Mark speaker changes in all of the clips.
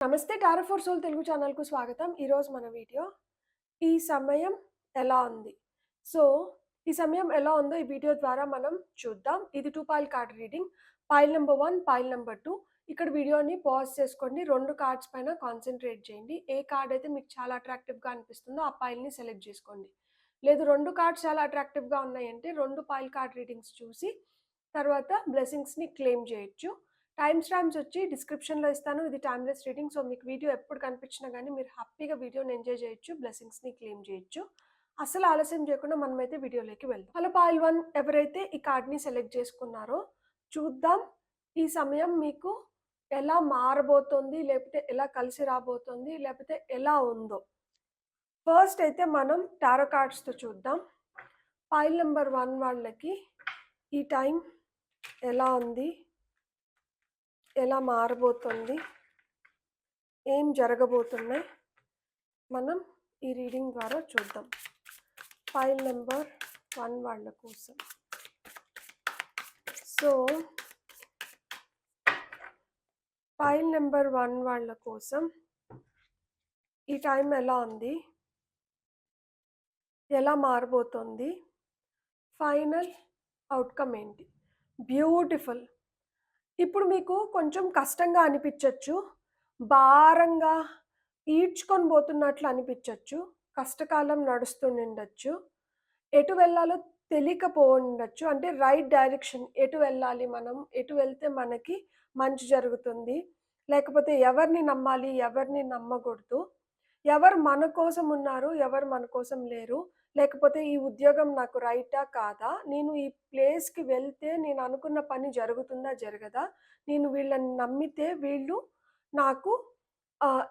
Speaker 1: నమస్తే tarot for soul Telugu ఛానల్‌కు స్వాగతం. ఈరోజు మన వీడియో ఈ సమయం ఎలా ఉంది? సో, ఈ సమయం ఎలా ఉందో ఈ వీడియో ద్వారా మనం చూద్దాం. ఇది 2 pile card reading. Pile number 1, pile number 2. ఇక్కడ వీడియోని పాజ్ చేసుకోండి. 2 కార్డ్స్ పైన కాన్సంట్రేట్ చేయండి. ఏ కార్డ్ అయితే మీకు చాలా అట్రాక్టివ్‌గా అనిపిస్తుందో ఆ పైల్‌ని సెలెక్ట్ చేసుకోండి. లేదు 2 కార్డ్స్ చాలా అట్రాక్టివ్‌గా ఉన్నాయంటే 2 పైల్ కార్డ్ రీడింగ్స్ చూసి తర్వాత బ్లెస్సింగ్స్‌ని క్లెయిమ్ చేయొచ్చు. టైమ్ స్టాంప్స్ వచ్చి డిస్క్రిప్షన్‌లో ఇస్తాను. ఇది టైమ్‌లెస్ రీడింగ్. సో, మీకు వీడియో ఎప్పుడు కనిపించినా గానీ మీరు హ్యాపీగా వీడియోని ఎంజాయ్ చేయొచ్చు. బ్లెస్సింగ్స్‌ని క్లెయిమ్ చేయొచ్చు. అస్సలు ఆలస్యం చేయకుండా మనమైతే వీడియోలోకి వెళ్దాం. హలో పైల్ 1 ఎవరైతే ఈ కార్డ్‌ని సెలెక్ట్ చేసుకున్నారో చూద్దాం ఈ సమయం మీకు ఎలా మారబోతోంది, లేకపోతే ఎలా కలిసి రాబోతోంది, లేకపోతే ఎలా ఉందో. ఫస్ట్ అయితే మనం టారో కార్డ్స్‌తో చూద్దాం. పైల్ నంబర్ 1 వాళ్ళకి ఈ టైం ఎలా ఉంది? ఎలా మారబోతుంది? ఏం జరగబోతున్నాయి? మనం ఈ రీడింగ్ ద్వారా చూద్దాం. పైల్ నెంబర్ 1 వాళ్ళ కోసం. సో, పైల్ నెంబర్ 1 వాళ్ళ కోసం ఈ టైం ఎలా ఉంది? ఎలా మారబోతుంది? ఫైనల్ అవుట్‌కమ్ ఏంటి? బ్యూటిఫుల్. ఇప్పుడు మీకు కొంచెం కష్టంగా అనిపించొచ్చు. భారంగా ఈడ్చుకొని పోతున్నట్లు అనిపించొచ్చు. కష్టకాలం నడుస్తుండొచ్చు. ఎటు వెళ్ళాలో తెలియకపోవుండొచ్చు. అంటే రైట్ డైరెక్షన్ ఎటు వెళ్ళాలి మనం? ఎటు వెళ్తే మనకి మంచి జరుగుతుంది? లేకపోతే ఎవరిని నమ్మాలి? ఎవరిని నమ్మకూడదు? ఎవరు మన కోసం ఉన్నారు? ఎవరు మన కోసం లేరు? లేకపోతే ఈ ఉద్యోగం నాకు రైటా? కాదా? నేను ఈ ప్లేస్‌కి వెళ్తే నేను అనుకున్న పని జరుగుతుందా? జరగదా? నేను వీళ్ళని నమ్మితే వీళ్ళు నాకు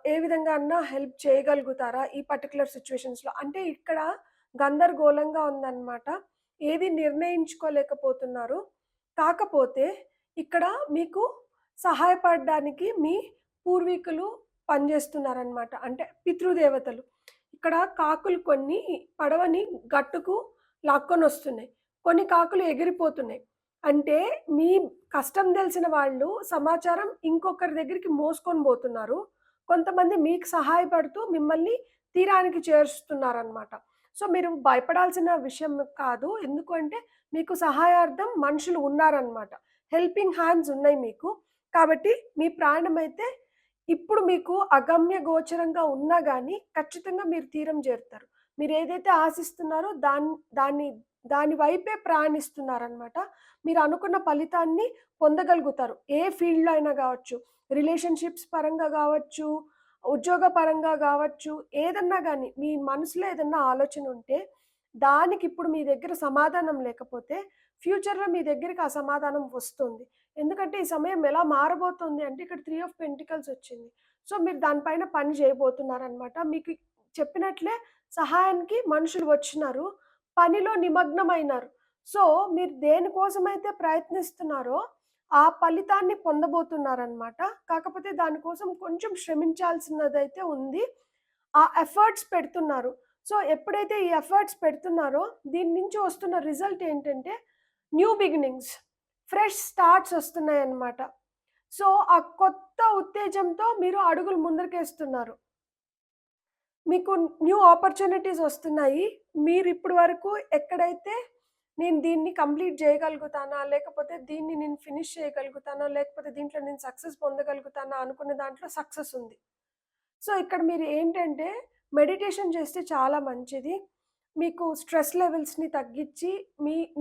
Speaker 1: ఏ విధంగా అన్నా హెల్ప్ చేయగలుగుతారా? ఈ పర్టిక్యులర్ సిట్యుయేషన్స్‌లో. అంటే ఇక్కడ గందరగోళంగా ఉందన్నమాట. ఏది నిర్ణయించుకోలేకపోతున్నారు. కాకపోతే ఇక్కడ మీకు సహాయపడడానికి మీ పూర్వీకులు పనిచేస్తున్నారనమాట. అంటే పితృదేవతలు. ఇక్కడ కాకులు కొన్ని పడవని గట్టుకు లాక్కొనొస్తున్నాయి. కొన్ని కాకులు ఎగిరిపోతున్నాయి. అంటే మీ కష్టం తెలిసిన వాళ్ళు సమాచారం ఇంకొకరి దగ్గరికి మోసుకొని పోతున్నారు. కొంతమంది మీకు సహాయపడుతూ మిమ్మల్ని తీరానికి చేరుస్తున్నారనమాట. సో, మీరు భయపడాల్సిన విషయం కాదు. ఎందుకు అంటే మీకు సహాయార్థం మనుషులు ఉన్నారనమాట. హెల్పింగ్ హ్యాండ్స్ ఉన్నాయి మీకు. కాబట్టి మీ ప్రాణమైతే ఇప్పుడు మీకు అగమ్య గోచరంగా ఉన్నా గానీ ఖచ్చితంగా మీరు తీరం చేరుతారు. మీరేదైతే ఆశిస్తున్నారో దాన్ని దాని వైపే ప్రయాణిస్తున్నారనమాట. మీరు అనుకున్న ఫలితాన్ని పొందగలుగుతారు. ఏ ఫీల్డ్‌లో అయినా గావచ్చు. రిలేషన్‌షిప్స్ పరంగా గావచ్చు, ఉద్యోగ పరంగా గావచ్చు, ఏదన్నా గానీ మీ మనసులో ఏదన్నా ఆలోచన ఉంటే దానికిప్పుడు మీ దగ్గర సమాధానం లేకపోతే ఫ్యూచర్‌లో మీ దగ్గరికి ఆ సమాధానం వస్తుంది. ఎందుకంటే ఈ సమయం ఎలా మారబోతుంది అంటే ఇక్కడ 3 ఆఫ్ పెంటికల్స్ వచ్చింది. సో, మీరు దానిపైన పని చేయబోతున్నారనమాట. మీకు చెప్పినట్లే సహాయానికి మనుషులు వచ్చినారు. పనిలో నిమగ్నమైనారు. సో, మీరు దేనికోసమైతే ప్రయత్నిస్తున్నారో ఆ ఫలితాన్ని పొందబోతున్నారనమాట. కాకపోతే దానికోసం కొంచెం శ్రమించాల్సినదైతే ఉంది. ఆ ఎఫర్ట్స్ పెడుతున్నారు. సో, ఎప్పుడైతే ఈ ఎఫర్ట్స్ పెడుతున్నారో దీని నుంచి వస్తున్న రిజల్ట్ ఏంటంటే న్యూ బిగినింగ్స్, ఫ్రెష్ స్టార్ట్స్ వస్తున్నాయన్నమాట. సో, ఆ కొత్త ఉత్తేజంతో మీరు అడుగులు ముందరికేస్తున్నారు. మీకు న్యూ ఆపర్చునిటీస్ వస్తున్నాయి. మీరిప్పటి వరకు ఎక్కడైతే నేను దీన్ని కంప్లీట్ చేయగలుగుతానా? లేకపోతే దీన్ని నేను ఫినిష్ చేయగలుగుతానా? లేకపోతే దీంట్లో నేను సక్సెస్ పొందగలుగుతానా? అనుకున్న దాంట్లో సక్సెస్ ఉంది. సో, ఇక్కడ మీరు ఏంటంటే మెడిటేషన్ చేస్తే చాలా మంచిది. మీకు స్ట్రెస్ లెవెల్స్‌ని తగ్గించి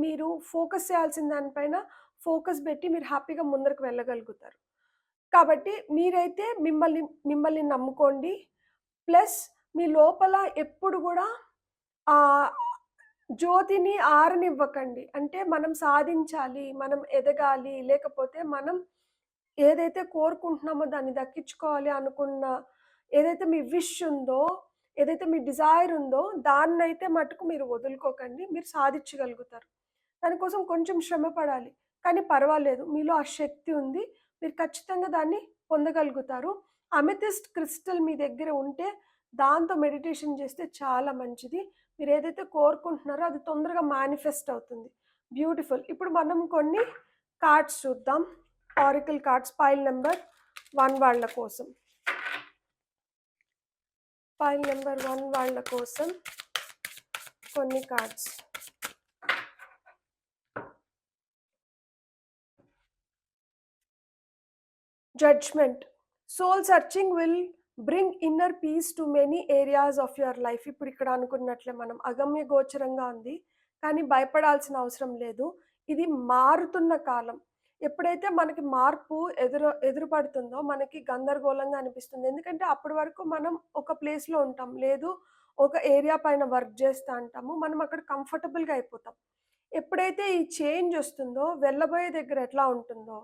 Speaker 1: మీరు ఫోకస్ చేయాల్సిన దానిపైన ఫోకస్ పెట్టి మీరు హ్యాపీగా ముందరకు వెళ్ళగలుగుతారు. కాబట్టి మీరైతే మిమ్మల్ని మిమ్మల్ని నమ్ముకోండి. ప్లస్ మీ లోపల ఎప్పుడు గూడా ఆహ్, జ్యోతిని ఆరనివ్వకండి. అంటే మనం సాధించాలి, మనం ఎదగాలి, లేకపోతే మనం ఏదైతే కోరుకుంటున్నామో దాన్ని దక్కించుకోవాలి అనుకున్న ఏదైతే మీ విష్ ఉందో, ఏదైతే మీ డిజైర్ ఉందో దాన్నైతే మటుకు మీరు వదులుకోకండి. మీరు సాధించగలుగుతారు. దానికోసం కొంచెం శ్రమ పడాలి. కానీ పర్వాలేదు. మీలో ఆ శక్తి ఉంది. మీరు ఖచ్చితంగా దాన్ని పొందగలుగుతారు. అమెథిస్ట్ క్రిస్టల్ మీ దగ్గర ఉంటే దాంతో మెడిటేషన్ చేస్తే చాలా మంచిది. మీరేదైతే కోరుకుంటున్నారో అది తొందరగా మేనిఫెస్ట్ అవుతుంది. బ్యూటిఫుల్. ఇప్పుడు మనం కొన్ని కార్డ్స్ చూద్దాం. ఆరికల్ కార్డ్స్ పైల్ నంబర్ 1 వాళ్ళ కోసం. ఫైల్ నెంబర్ 1 వాళ్ళ కోసం కొన్ని cards. Judgement. Soul searching will bring inner peace to many areas of your life. ఇప్పుడు ఇక్కడ అనుకున్నట్లే మనం అగమ్య గోచరంగా ఉంది, కానీ భయపడాల్సిన అవసరం లేదు. ఇది మారుతున్న కాలం. ఎప్పుడైతే మనకి మార్పు ఎదురుపడుతుందో మనకి గందరగోళంగా అనిపిస్తుంది. ఎందుకంటే అప్పటి వరకు మనం ఒక ప్లేస్లో ఉంటాం, లేదు ఒక ఏరియా పైన వర్క్ చేస్తూ ఉంటాము, మనం అక్కడ కంఫర్టబుల్గా అయిపోతాం. ఎప్పుడైతే ఈ చేంజ్ వస్తుందో, వెళ్ళబోయే దగ్గర ఎట్లా ఉంటుందో,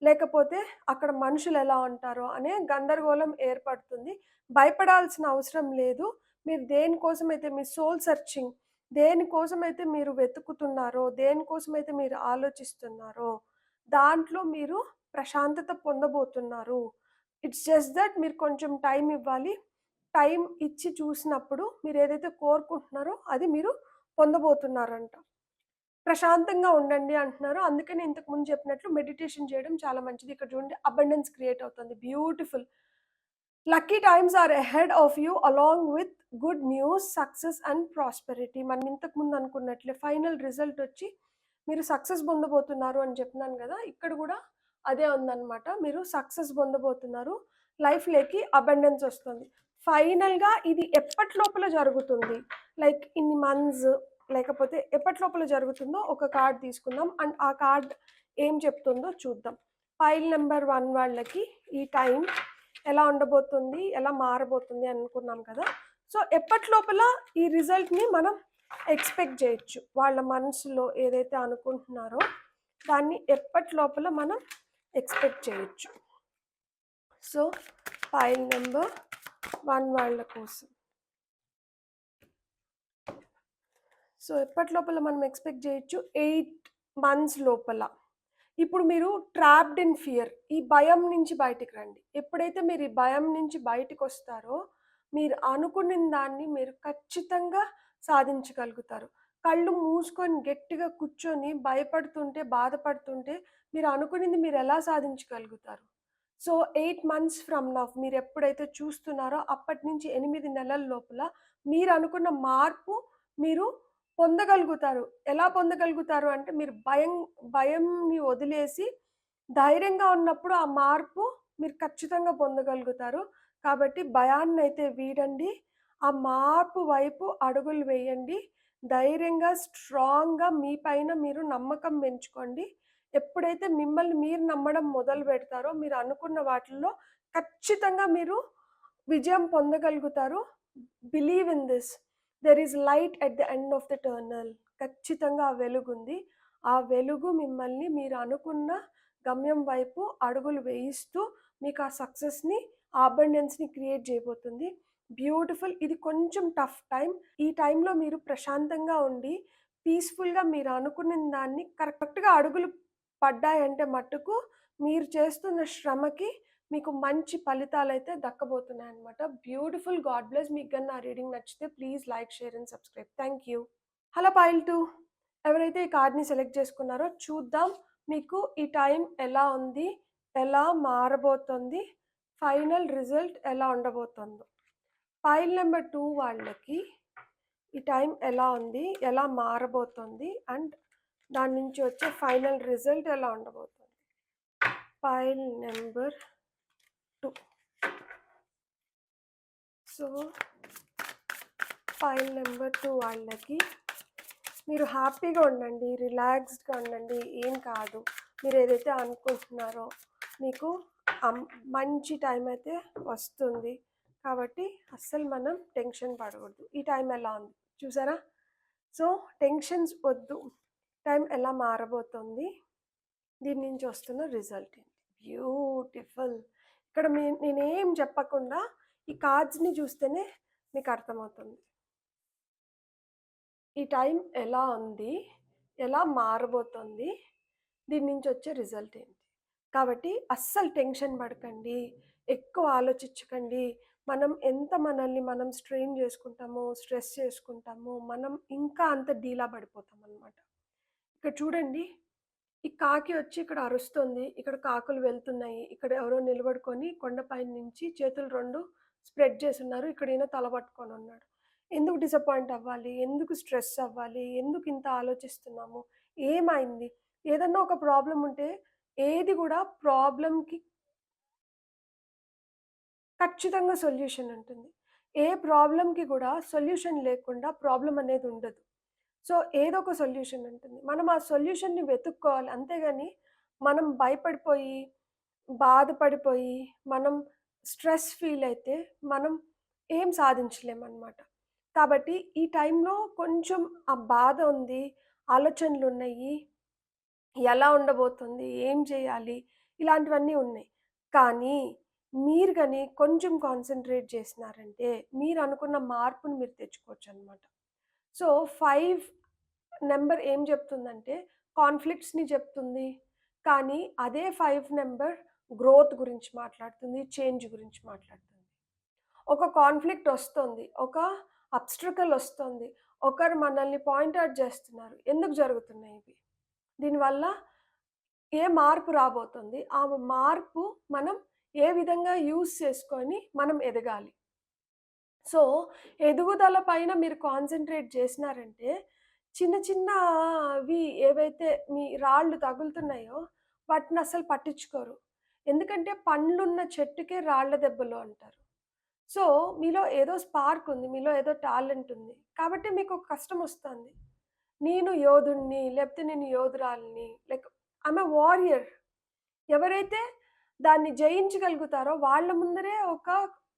Speaker 1: లేకపోతే అక్కడ మనుషులు ఎలా ఉంటారో అనే గందరగోళం ఏర్పడుతుంది. భయపడాల్సిన అవసరం లేదు. మీరు దేనికోసమైతే మీ సోల్ సెర్చింగ్, దేనికోసమైతే మీరు వెతుకుతున్నారో, దేనికోసమైతే మీరు ఆలోచిస్తున్నారో, దాంట్లో మీరు ప్రశాంతత పొందబోతున్నారు. ఇట్స్ జస్ట్ దట్ మీరు కొంచెం టైం ఇవ్వాలి. టైం ఇచ్చి చూసినప్పుడు మీరు ఏదైతే కోరుకుంటున్నారో అది మీరు పొందబోతున్నారంట. ప్రశాంతంగా ఉండండి అంటున్నారు. అందుకని ఇంతకుముందు చెప్పినట్లు మెడిటేషన్ చేయడం చాలా మంచిది. ఇక్కడ చూడండి అబండెన్స్ క్రియేట్ అవుతుంది. Beautiful. Lucky times are ahead of you along with good news, success and prosperity. మనం ఇంతకుముందు అనుకున్నట్లే ఫైనల్ రిజల్ట్ వచ్చి మీరు సక్సెస్ పొందబోతున్నారు అని చెప్పినాను కదా, ఇక్కడ కూడా అదే ఉందన్నమాట. మీరు సక్సెస్ పొందబోతున్నారు, లైఫ్లోకి అబండెన్స్ వస్తుంది. ఫైనల్గా ఇది ఎప్పటి లోపల జరుగుతుంది, లైక్ ఇన్ని మంత్స్ లేకపోతే ఎప్పటి లోపల జరుగుతుందో ఒక కార్డ్ తీసుకుందాం అండ్ ఆ కార్డ్ ఏం చెప్తుందో చూద్దాం. ఫైల్ నెంబర్ 1 వాళ్ళకి ఈ టైం ఎలా ఉండబోతుంది, ఎలా మారబోతుంది అనుకున్నాం కదా. సో ఎప్పటి లోపల ఈ రిజల్ట్ని మనం ఎక్స్పెక్ట్ చేయొచ్చు. వాళ్ళ మనసులో ఏదైతే అనుకుంటున్నారో దాన్ని ఎప్పటి లోపల మనం ఎక్స్పెక్ట్ చేయొచ్చు. సో ఫైల్ నెంబర్ 1 వాళ్ళ కోసం. సో ఎప్పటి లోపల మనం ఎక్స్పెక్ట్ చేయొచ్చు? 8 months లోపల. ఇప్పుడు మీరు ట్రాప్డ్ ఇన్ ఫియర్, ఈ భయం నుంచి బయటికి రండి. ఎప్పుడైతే మీరు ఈ భయం నుంచి బయటకు వస్తారో మీరు అనుకున్న దాన్ని మీరు ఖచ్చితంగా సాధించగలుగుతారు. కళ్ళు మూసుకొని గట్టిగా కూర్చొని భయపడుతుంటే, బాధపడుతుంటే మీరు అనుకున్నది మీరు ఎలా సాధించగలుగుతారు? సో 8 months ఫ్రమ్ నౌ మీరు ఎప్పుడైతే చూస్తున్నారో అప్పటి నుంచి 8 నెలల లోపల మీరు అనుకున్న మార్పు మీరు పొందగలుగుతారు. ఎలా పొందగలుగుతారు అంటే మీరు భయంని వదిలేసి ధైర్యంగా ఉన్నప్పుడు ఆ మార్పు మీరు ఖచ్చితంగా పొందగలుగుతారు. కాబట్టి భయాన్నైతే వీడండి. ఆ మార్పు వైపు అడుగులు వేయండి. ధైర్యంగా, స్ట్రాంగ్‌గా మీ పైన మీరు నమ్మకం పెంచుకోండి. ఎప్పుడైతే మిమ్మల్ని మీరు నమ్మడం మొదలు పెడతారో మీరు అనుకున్న వాటిల్లో ఖచ్చితంగా మీరు విజయం పొందగలుగుతారు. Believe in this. There is light at the end of the tunnel. ఖచ్చితంగా ఆ వెలుగుంది. ఆ వెలుగు మిమ్మల్ని మీరు అనుకున్న గమ్యం వైపు అడుగులు వేయిస్తూ మీకు ఆ సక్సెస్ని, ఆ అబండెన్స్ని క్రియేట్ చేయబోతుంది. బ్యూటిఫుల్. ఇది కొంచెం టఫ్ టైం. ఈ టైంలో మీరు ప్రశాంతంగా ఉండి పీస్ఫుల్గా మీరు అనుకున్న దాన్ని కరెక్ట్గా అడుగులు పడ్డాయంటే మట్టుకు మీరు చేస్తున్న శ్రమకి మీకు మంచి ఫలితాలైతే దక్కబోతున్నాయి అన్నమాట. బ్యూటిఫుల్. God bless. మీకు కానీ నా రీడింగ్ నచ్చితే please like, share and subscribe. Thank you. Hello pile 2, ఎవరైతే ఈ కార్డ్ని సెలెక్ట్ చేసుకున్నారో చూద్దాం మీకు ఈ టైం ఎలా ఉంది, ఎలా మారబోతుంది, ఫైనల్ రిజల్ట్ ఎలా ఉండబోతుందో. ఫైల్ నెంబర్ 2 వాళ్ళకి ఈ టైం ఎలా ఉంది, ఎలా మారబోతుంది అండ్ దాని నుంచి వచ్చే ఫైనల్ రిజల్ట్ ఎలా ఉండబోతుంది. File number 2. So file number 2 వాళ్ళకి మీరు హ్యాపీగా ఉండండి, రిలాక్స్డ్గా ఉండండి. ఏం కాదు, మీరు ఏదైతే అనుకుంటున్నారో మీకు మంచి టైం అయితే వస్తుంది. కాబట్టి అస్సలు మనం టెన్షన్ పడకూడదు. ఈ టైం ఎలా ఉంది చూసారా? సో టెన్షన్స్ వద్దు. టైం ఎలా మారబోతుంది, దీని నుంచి వస్తున్న రిజల్ట్ ఏంటి. బ్యూటిఫుల్. ఇక్కడ నేనేం చెప్పకుండా ఈ కార్డ్స్ని చూస్తేనే మీకు అర్థమవుతుంది ఈ టైం ఎలా ఉంది, ఎలా మారబోతుంది, దీని నుంచి వచ్చే రిజల్ట్ ఏంటి. కాబట్టి అస్సలు టెన్షన్ పడకండి, ఎక్కువ ఆలోచించకండి. మనం ఎంత మనల్ని మనం స్ట్రెయిన్ చేసుకుంటామో, స్ట్రెస్ చేసుకుంటామో, మనం ఇంకా అంత డీలా పడిపోతాం అన్నమాట. ఇక్కడ చూడండి, ఈ కాకి వచ్చి ఇక్కడ అరుస్తుంది, ఇక్కడ కాకులు వెళ్తున్నాయి, ఇక్కడ ఎవరో నిలబడుకొని కొండపై నుంచి చేతులు 2 స్ప్రెడ్ చేసున్నారు. ఇక్కడ ఈయన తల పట్టుకొనున్నాడు. ఎందుకు డిసప్పాయింట్ అవ్వాలి? ఎందుకు స్ట్రెస్ అవ్వాలి? ఎందుకు ఇంత ఆలోచిస్తున్నాము? ఏమైంది? ఏదన్నా ఒక ప్రాబ్లమ్ ఉంటే ఏది గూడా ప్రాబ్లమ్‌కి ఖచ్చితంగా సొల్యూషన్ ఉంటుంది. ఏ ప్రాబ్లమ్‌కి గూడా సొల్యూషన్ లేకుండా ప్రాబ్లమ్ అనేది ఉండదు. సో, ఏదో ఒక సొల్యూషన్ ఉంటుంది. మనం ఆ సొల్యూషన్‌ని వెతుక్కోవాలి. అంతేగాని మనం భయపడిపోయి, బాధపడిపోయి, మనం స్ట్రెస్ ఫీల్ అయితే మనం ఏం సాధించలేమనమాట. కాబట్టి ఈ టైంలో కొంచెం ఆ బాధ ఉంది, ఆలోచనలున్నయి, ఎలా ఉండబోతుంది? ఏం చేయాలి? ఇలాంటివన్నీ ఉన్నాయి. కానీ మీరు గాని కొంచెం కాన్సంట్రేట్ చేసినారంటే మీరనుకున్న మార్పుని మీరు తెచ్చుకోవచ్చనమాట. సో, 5 నంబర్ ఏం చెప్తుందంటే కాన్‌ఫ్లిక్ట్స్‌ని చెప్తుంది. కానీ అదే 5 నంబర్ గ్రోత్ గురించి మాట్లాడుతుంది. చేంజ్ గురించి మాట్లాడుతుంది. ఒక కాన్‌ఫ్లిక్ట్ ఒస్తోంది. ఒక అబ్‌స్ట్రకల్ ఒస్తోంది. ఒకరు మనల్ని పాయింట్ ఔట్ చేస్తున్నారు. ఎందుకు జరుగుతున్నాయి ఇవి? దీనివల్ల ఏ మార్పు రాబోతుంది? ఆ మార్పు మనం ఏ విధంగా యూజ్ చేసుకొని మనం ఎదగాలి? సో, ఎదుగుదల పైన మీరు కాన్సంట్రేట్ చేసినారంటే, చిన్న చిన్నవి ఏవైతే మీ రాళ్ళు తగులుతున్నాయో, వాటినసలు పట్టించుకోరు. ఎందుకంటే, పండ్లున్న చెట్టుకే రాళ్ళ దెబ్బలు అంటారు. సో, మీలో ఏదో స్పార్క్ ఉంది. మీలో ఏదో టాలెంట్ ఉంది. కాబట్టి మీకొక కష్టమొస్తాంది. నేను యోధుడిని, లేపోతే నేను యోధురాలిని, లైక్ ఐయామ్ ఎ వారియర్. ఎవరైతే దాన్ని జయించగలుగుతారో వాళ్ళ ముందరే ఒక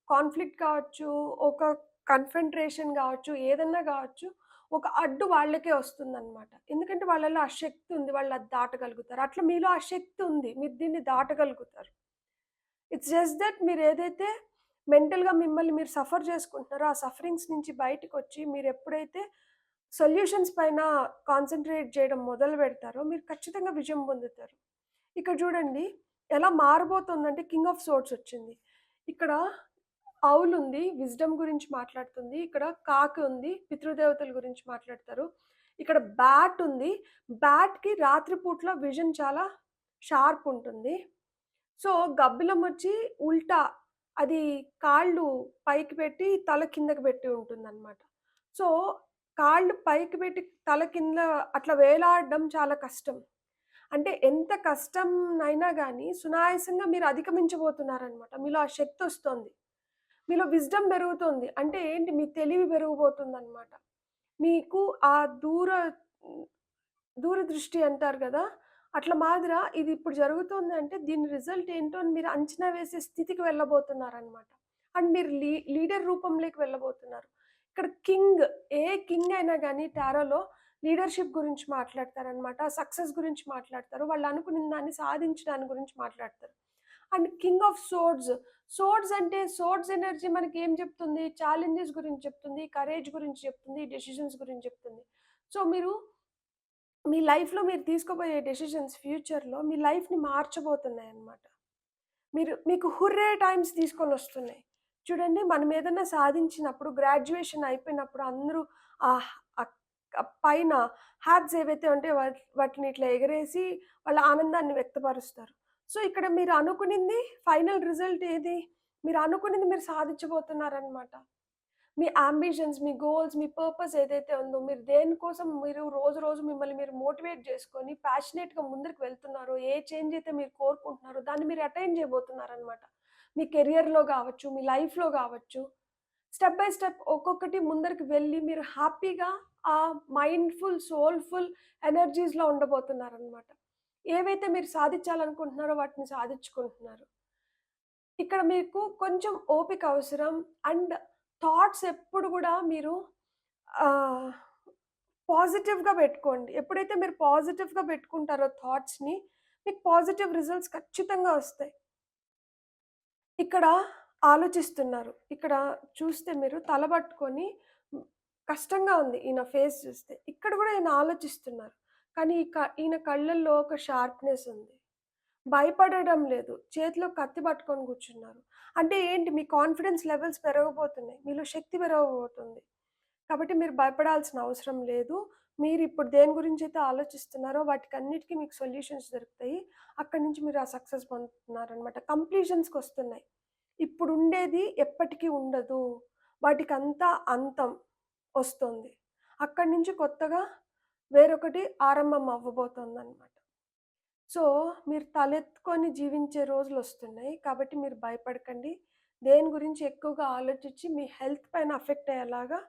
Speaker 1: కాన్‌ఫ్లిక్ట్ కావచ్చు, ఒక కన్ఫ్రంట్రేషన్ గావచ్చు, ఏదన్నా గావచ్చు, ఒక అడ్డు వాళ్ళకే వస్తుందనమాట. ఎందుకంటే వాళ్ళలో ఆ శక్తి ఉంది. వాళ్ళు అది దాటగలుగుతారు. అట్లా మీలో ఆ శక్తి ఉంది. మీరు దీన్ని దాటగలుగుతారు. ఇట్స్ జస్ట్ దట్ మీరేదైతే మెంటల్‌గా మిమ్మల్ని మీరు సఫర్ చేసుకుంటున్నారో, ఆ సఫరింగ్స్ నుంచి బయటికొచ్చి మీరెప్పుడైతే సొల్యూషన్స్ పైన కాన్సంట్రేట్ చేయడం మొదలు పెడతారో, మీరు ఖచ్చితంగా విజయం పొందుతారు. ఇక్కడ చూడండి ఎలా మారబోతుందంటే కింగ్ ఆఫ్ సోర్డ్స్ వచ్చింది. ఇక్కడ ఉంది. విజ్డమ్ గురించి మాట్లాడుతుంది. ఇక్కడ కాకి ఉంది. పితృదేవతల గురించి మాట్లాడతారు. ఇక్కడ బ్యాట్ ఉంది. బ్యాట్‌కి రాత్రి పూట్ల విజన్ చాలా షార్ప్ ఉంటుంది. సో, గబ్బిలమొచ్చి ఉల్టా అది కాళ్ళు పైకి పెట్టి, తల కిందకి పెట్టి ఉంటుందనమాట. సో, కాళ్ళు పైకి పెట్టి, తల కింద అట్లా వేలాడడం చాలా కష్టం. అంటే ఎంత కష్టంనైనా గానీ సునాయాసంగా మీరు అధిగమించబోతున్నారనమాట. మీలో ఆ శక్తొస్తోంది. మీలో విజ్డమ్ పెరుగుతుంది. అంటే ఏంటి? మీ తెలివి పెరిగిపోతుందనమాట. మీకు ఆ హ్మ్, దూరదృష్టి అంటారు గదా! అట్లా మాదిర ఇది ఇప్పుడు జరుగుతోందంటే దీని రిజల్ట్ ఏంటో అని మీరు అంచనా వేసే స్థితికి వెళ్ళబోతున్నారనమాట. అండ్ మీరు లీడర్ రూపంలోకి వెళ్ళబోతున్నారు. ఇక్కడ ఏ కింగ్ అయినా గానీ టారోలో లీడర్‌షిప్ గురించి మాట్లాడతారనమాట. సక్సెస్ గురించి మాట్లాడతారు. వాళ్ళు అనుకున్న దాన్ని సాధించిన దాని గురించి మాట్లాడతారు. And king of swords, swords అంటే సోర్డ్స్ ఎనర్జీ మనకేం చెప్తుంది? ఛాలెంజెస్ గురించి చెప్తుంది. కరేజ్ గురించి చెప్తుంది. డెసిషన్స్ గురించి చెప్తుంది. సో, మీరు మీ లైఫ్‌లో మీరు తీసుకోబోయే డెసిషన్స్ ఫ్యూచర్‌లో మీ లైఫ్‌ని మార్చబోతున్నాయన్నమాట. మీకు హుర్రే టైమ్స్ తీసుకొనొస్తున్నాయి. చూడండి మనం ఏదన్నా సాధించినప్పుడు గ్రాడ్యుయేషన్ అయిపోయినప్పుడు అందరూ ఆహ్, అక్ పైన హ్యాట్స్ ఏవైతే ఉంటాయో వాటిని ఇట్లా ఎగరేసి వాళ్ళ ఆనందాన్ని వ్యక్తపరుస్తారు. సో, ఇక్కడ మీరు అనుకునింది ఫైనల్ రిజల్ట్ ఏది? మీరు అనుకునింది మీరు సాధించబోతున్నారనమాట. మీ యాంబిషన్స్, మీ గోల్స్, మీ పర్పస్ ఏదైతే ఉందో, మీరు దేనికోసం మీరు రోజు రోజు మిమ్మల్ని మీరు మోటివేట్ చేసుకొని ప్యాషనేట్‌గా ముందరికి వెళ్తున్నారో, ఏ చేంజ్ అయితే మీరు కోరుకుంటున్నారో దాన్ని మీరు అటైన్ చేయబోతున్నారనమాట. మీ కెరియర్‌లో గావచ్చు, మీ లైఫ్‌లో గావచ్చు, స్టెప్ బై స్టెప్ ఒక్కొక్కటి ముందరికి వెళ్ళి మీరు హ్యాపీగా ఆ మైండ్‌ఫుల్, సోల్‌ఫుల్ ఎనర్జీస్‌లో ఉండబోతున్నారనమాట. ఏవైతే మీరు సాధించాలనుకుంటున్నారో వాటిని సాధించుకుంటున్నారు. ఇక్కడ మీకు కొంచెం ఓపిక అవసరం. అండ్ థాట్స్ ఎప్పుడు గూడా మీరు ఆహ్, పాజిటివ్‌గా పెట్టుకోండి. ఎప్పుడైతే మీరు పాజిటివ్‌గా పెట్టుకుంటారో థాట్స్‌ని, మీకు పాజిటివ్ రిజల్ట్స్ ఖచ్చితంగా ఒస్తాయి. ఇక్కడ ఆలోచిస్తున్నారు. ఇక్కడ చూస్తే మీరు తల పట్టుకొని కష్టంగా ఉంది ఈయన ఫేస్ చూస్తే. ఇక్కడ గూడా ఈయన ఆలోచిస్తున్నారు. కానీ ఈయన కళ్ళల్లో ఒక షార్ప్‌నెస్ ఉంది. భయపడడం లేదు. చేతిలో కత్తి పట్టుకొని కూర్చున్నారు. అంటే ఏంటి మీ కాన్ఫిడెన్స్ లెవెల్స్ పెరగబోతున్నాయి. మీలో శక్తి పెరగబోతుంది. కాబట్టి మీరు భయపడాల్సిన అవసరం లేదు. మీరిప్పుడు దేని గురించైతే ఆలోచిస్తున్నారో వాటికన్నిటికి మీకు సొల్యూషన్స్ దొరుకుతాయి. అక్కడి నుంచి మీరు ఆ సక్సెస్ పొందుతున్నారనమాట. కంప్లీషన్స్‌కొస్తున్నాయి. ఇప్పుడుండేది ఎప్పటికీ ఉండదు. వాటికంతా అంతం వస్తుంది. అక్కడి నుంచి కొత్తగా వేరొకటి ఆరంభం అవ్వబోతోందనమాట. సో, మీరు తలెత్తుకొని జీవించే రోజులొస్తున్నాయి. కాబట్టి మీరు భయపడకండి. దేని గురించి ఎక్కువగా ఆలోచించి మీ హెల్త్ పైన అఫెక్ట్ అయ్యేలాగా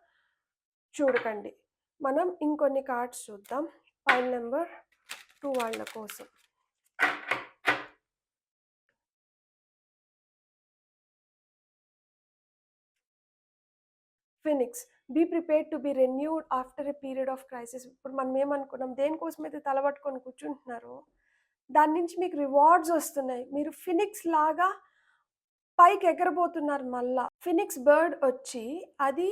Speaker 1: చూడకండి. మనం ఇంకొన్ని కార్డ్స్ చూద్దాం. పైల్ నంబర్ 2 వాళ్ళ కోసం. Phoenix. Be prepared to be renewed after a period of crisis. ఇప్పుడు మనం ఏమనుకున్నాం, దేనికోసమైతే తలబట్టుకొని కూర్చుంటున్నారో, దాని నుంచి మీకు రివార్డ్స్ వస్తున్నాయి. మీరు ఫినిక్స్ లాగా పైకి ఎగరబోతున్నారు మళ్ళా. ఫినిక్స్ బర్డ్ వచ్చి అది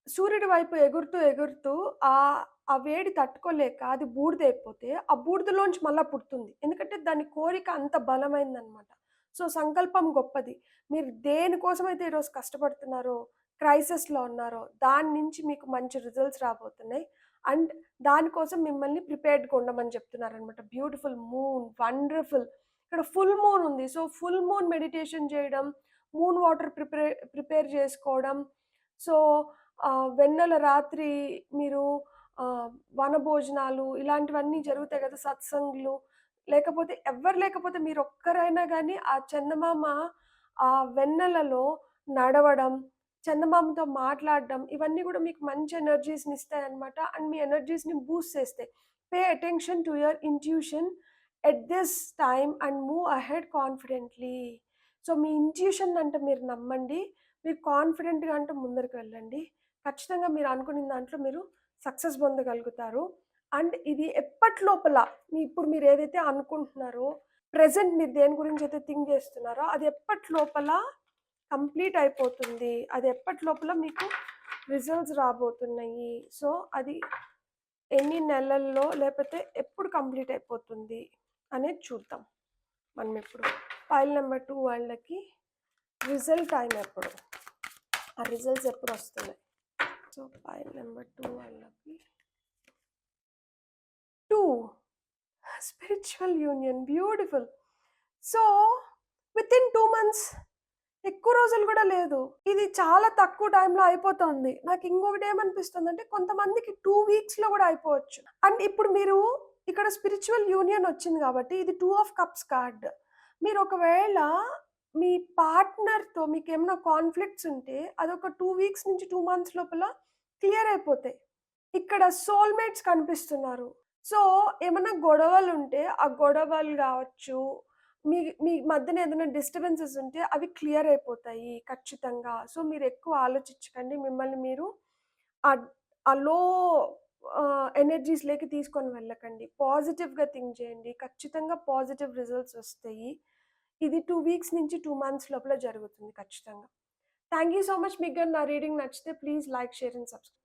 Speaker 1: సూర్యుడి వైపు ఎగురుతూ ఎగురుతూ ఆ వేడి తట్టుకోలేక అది బూడిదైపోతే, ఆ బూడిదలోంచి మళ్ళా పుడుతుంది. ఎందుకంటే దాని కోరిక అంత బలమైందనమాట. సో, సంకల్పం గొప్పది. మీరు దేనికోసమైతే ఈరోజు కష్టపడుతున్నారో, క్రైసిస్‌లో ఉన్నారో, దాని నుంచి మీకు మంచి రిజల్ట్స్ రాబోతున్నాయి. అండ్ దానికోసం మిమ్మల్ని ప్రిపేర్డ్‌గా ఉండమని చెప్తున్నారనమాట. Beautiful moon, wonderful. ఇక్కడ ఫుల్ మూన్ ఉంది. సో, ఫుల్ మూన్ మెడిటేషన్ చేయడం, మూన్ వాటర్ ప్రిపేర్ చేసుకోవడం. సో, వెన్నెల రాత్రి మీరు వనభోజనాలు ఇలాంటివన్నీ జరుగుతాయి కదా! సత్సంగులు. లేకపోతే ఎవ్వరు లేకపోతే మీరొక్కరైనా గానీ ఆ చందమామ ఆ వెన్నెలలో నడవడం, చందమామతో మాట్లాడడం ఇవన్నీ గూడా మీకు మంచి ఎనర్జీస్‌ని ఇస్తాయన్నమాట. అండ్ మీ ఎనర్జీస్‌ని బూస్ట్ చేస్తాయి. Pay attention to your intuition at this time and move ahead confidently. So, me intuition అంటే మీరు నమ్మండి. మీరు కాన్ఫిడెంట్‌గా అంటే ముందరికి వెళ్ళండి. ఖచ్చితంగా మీరు అనుకున్న దాంట్లో మీరు సక్సెస్ పొందగలుగుతారు. అండ్ ఇది ఎప్పటిలోపల ఇప్పుడు మీరేదైతే అనుకుంటున్నారో, ప్రెజెంట్ మీరు దేని గురించైతే థింక్ చేస్తున్నారో, అది ఎప్పటిలోపల కంప్లీట్ అయిపోతుంది. అది ఎప్పటిలోపల మీకు రిజల్ట్స్ రాబోతున్నాయి. సో, అది ఎన్ని నెలల్లో లేపోతే ఎప్పుడు కంప్లీట్ అయిపోతుంది అనేది చూద్దాం మనమిప్పుడు. ఫైల్ నంబర్ 2 వాళ్ళకి రిజల్ట్ టైమ్ ఎప్పుడు? ఆ రిజల్ట్స్ ఎప్పుడొస్తున్నాయి? సో, ఫైల్ నంబర్ 2 వాళ్ళకి 2 spiritual union beautiful. So, within 2 months ఎక్కువ రోజులు గూడా లేదు. ఇది చాలా తక్కువ టైంలో అయిపోతోంది. నాకు ఇంకొకటి ఏమనిపిస్తుందంటే కొంతమందికి 2 వీక్స్‌లో గూడా అయిపోవచ్చు. అండ్ ఇప్పుడు మీరు ఇక్కడ స్పిరిచువల్ యూనియన్ వచ్చింది గాబట్టి ఇది 2 ఆఫ్ కప్స్ కార్డ్. మీరు ఒకవేళ మీ పార్ట్నర్‌తో మీకేమైనా కాన్‌ఫ్లిక్ట్స్ ఉంటే అదొక 2 వీక్స్ నుంచి 2 మంత్స్ లోపల క్లియర్ అయిపోతాయి. ఇక్కడ సోల్‌మేట్స్ కనిపిస్తున్నారు. సో, ఏమన్నా గొడవలుంటే ఆ గొడవలు గావచ్చు, మీ మీ మధ్యన ఏదైనా డిస్టర్బెన్సెస్ ఉంటే అవి క్లియర్ అయిపోతాయి ఖచ్చితంగా. సో, మీరెక్కువ ఆలోచించకండి. మిమ్మల్ని మీరు అద్ ఆ లో ఎనర్జీస్‌లోకి తీసుకొని వెళ్ళకండి. పాజిటివ్‌గా థింక్ చేయండి. ఖచ్చితంగా పాజిటివ్ రిజల్ట్స్ వస్తాయి. ఇది 2 వీక్స్ నుంచి 2 మంత్స్ లోపల జరుగుతుంది ఖచ్చితంగా. Thank you so much. మీకు గాని నా రీడింగ్ నచ్చితే please like, share and subscribe.